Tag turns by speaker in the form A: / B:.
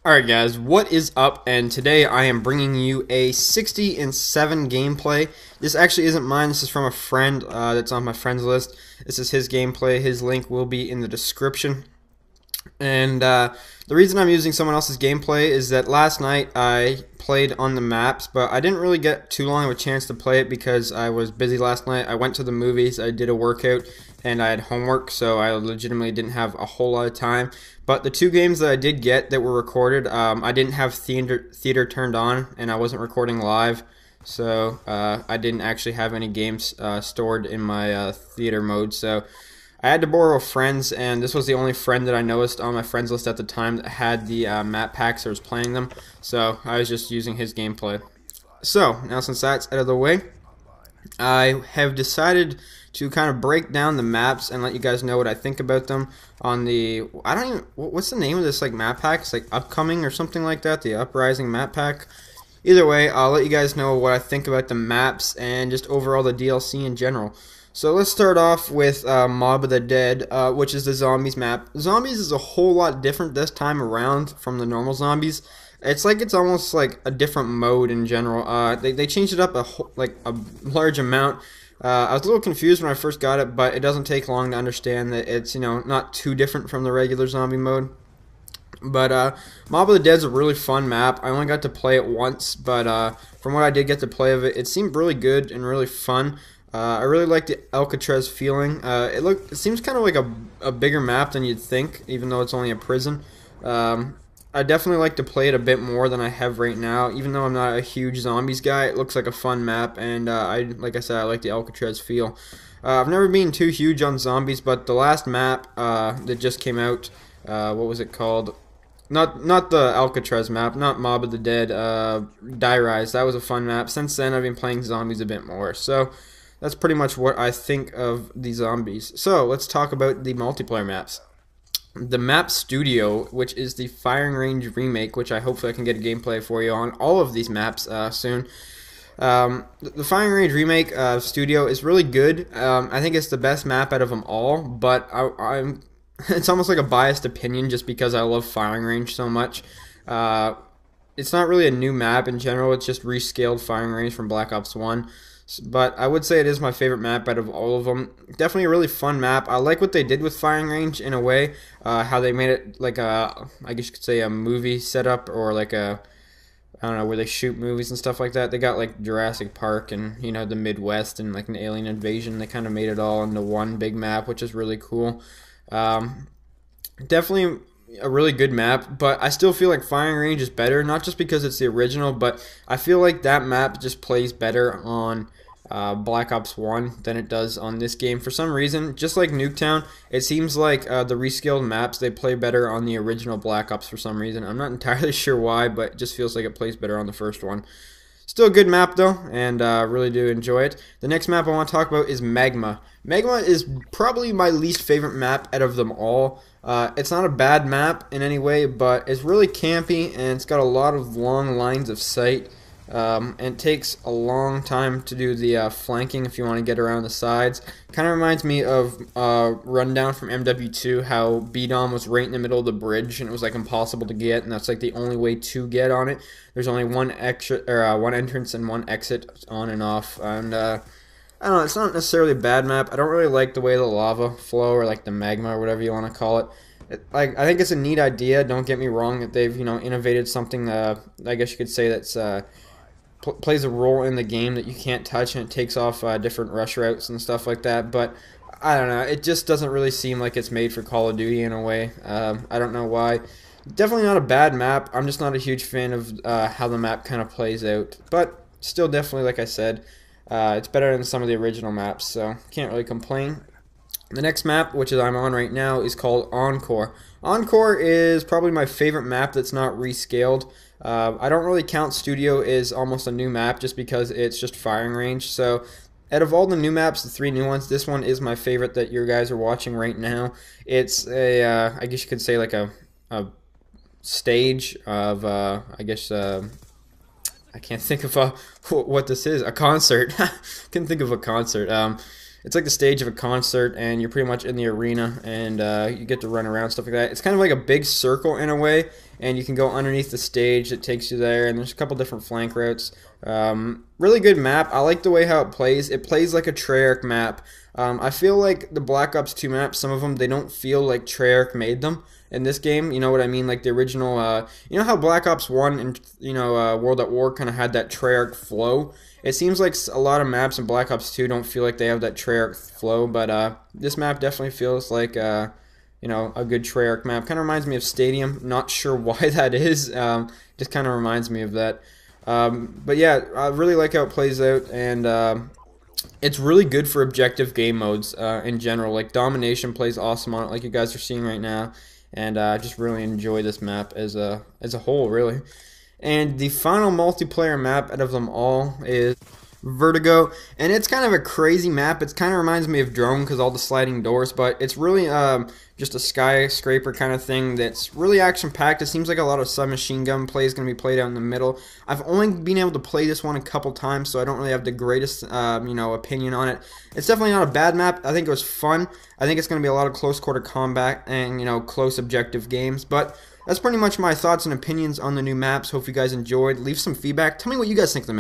A: Alright guys, what is up? And today I am bringing you a 60-7 gameplay. This actually isn't mine, this is from a friend that's on my friends list. This is his gameplay, his link will be in the description. And the reason I'm using someone else's gameplay is that last night I played on the maps, but I didn't really get too long of a chance to play it because I was busy last night. I went to the movies, I did a workout, and I had homework, so I legitimately didn't have a whole lot of time. But the two games that I did get that were recorded, I didn't have theater turned on, and I wasn't recording live, so I didn't actually have any games stored in my theater mode. So I had to borrow a friend's, and this was the only friend that I noticed on my friends list at the time that had the map packs or was playing them, so I was just using his gameplay. So, now since that's out of the way, I have decided to kind of break down the maps and let you guys know what I think about them on the, I don't even, what's the name of this like map pack? It's like Upcoming or something like that, the Uprising map pack. Either way, I'll let you guys know what I think about the maps and just overall the DLC in general. So let's start off with Mob of the Dead, which is the Zombies map. Zombies is a whole lot different this time around from the normal Zombies. It's like it's almost like a different mode in general. They changed it up a large amount. I was a little confused when I first got it, but it doesn't take long to understand that it's, you know, not too different from the regular zombie mode. But Mob of the Dead's a really fun map. I only got to play it once, but from what I did get to play of it, it seemed really good and really fun. I really like the Alcatraz feeling. It seems kind of like a bigger map than you'd think, even though it's only a prison. I definitely like to play it a bit more than I have right now. Even though I'm not a huge zombies guy, it looks like a fun map, and like I said, I like the Alcatraz feel. I've never been too huge on zombies, but the last map that just came out, what was it called? Not the Alcatraz map, not Mob of the Dead, Die Rise. That was a fun map. Since then, I've been playing zombies a bit more. So that's pretty much what I think of the zombies. So let's talk about the multiplayer maps. The Map Studio, which is the Firing Range remake, which hopefully I can get a gameplay for you on all of these maps soon. The Firing Range remake studio is really good. I think it's the best map out of them all, but it's almost like a biased opinion just because I love Firing Range so much. It's not really a new map in general, it's just rescaled Firing Range from Black Ops 1. But I would say it is my favorite map out of all of them. Definitely a really fun map. I like what they did with Firing Range in a way. How they made it like a, I guess you could say a movie setup, or like a, I don't know, where they shoot movies and stuff like that. They got like Jurassic Park and, you know, the Midwest and like an alien invasion. They kind of made it all into one big map, which is really cool. Definitely a really good map, but I still feel like Firing Range is better, not just because it's the original, but I feel like that map just plays better on Black Ops 1 than it does on this game. For some reason, just like Nuketown, it seems like the rescaled maps, they play better on the original Black Ops for some reason. I'm not entirely sure why, but it just feels like it plays better on the first one. Still a good map though, and really do enjoy it. The next map I want to talk about is Magma. Magma is probably my least favorite map out of them all. It's not a bad map in any way, but it's really campy, and it's got a lot of long lines of sight. And it takes a long time to do the flanking if you want to get around the sides. Kind of reminds me of Rundown from MW2, how B-Dom was right in the middle of the bridge and it was like impossible to get, and that's like the only way to get on it. There's only one entrance and one exit on and off, and I don't know, it's not necessarily a bad map. I don't really like the way the lava flow, or like the magma, or whatever you want to call it. I think it's a neat idea, don't get me wrong, that they've, you know, innovated something, I guess you could say, that's plays a role in the game that you can't touch, and it takes off different rush routes and stuff like that. But I don't know, it just doesn't really seem like it's made for Call of Duty in a way. I don't know why. Definitely not a bad map. I'm just not a huge fan of how the map kind of plays out, but still definitely, like I said, it's better than some of the original maps, so can't really complain. The next map, which I'm on right now, is called Encore. Encore is probably my favorite map that's not rescaled. I don't really count Studio as almost a new map just because it's just Firing Range. So out of all the new maps, the 3 new ones, this one is my favorite that you guys are watching right now. It's a, I guess you could say like a stage of, I guess, I can't think of what this is, a concert. Can think of a concert. it's like the stage of a concert, and you're pretty much in the arena, and you get to run around, stuff like that. It's kind of like a big circle in a way, and you can go underneath the stage that takes you there, and there's a couple different flank routes. Really good map. I like the way how it plays. It plays like a Treyarch map. I feel like the Black Ops 2 maps, some of them, they don't feel like Treyarch made them in this game. You know what I mean? Like the original, you know how Black Ops 1 and, World at War kind of had that Treyarch flow? It seems like a lot of maps in Black Ops 2 don't feel like they have that Treyarch flow, but this map definitely feels like, a good Treyarch map. Kind of reminds me of Stadium. Not sure why that is. Just kind of reminds me of that. But yeah, I really like how it plays out, and it's really good for objective game modes in general. Like Domination plays awesome on it, like you guys are seeing right now, and I just really enjoy this map as a whole, really. And the final multiplayer map out of them all is Vertigo, and it's kind of a crazy map. It kind of reminds me of Drone because all the sliding doors, but it's really just a skyscraper kind of thing that's really action-packed. It seems like a lot of submachine gun play is going to be played out in the middle. I've only been able to play this one a couple times, so I don't really have the greatest opinion on it. It's definitely not a bad map. I think it was fun. I think it's going to be a lot of close quarter combat and close objective games, but that's pretty much my thoughts and opinions on the new maps. Hope you guys enjoyed. Leave some feedback. Tell me what you guys think of the map.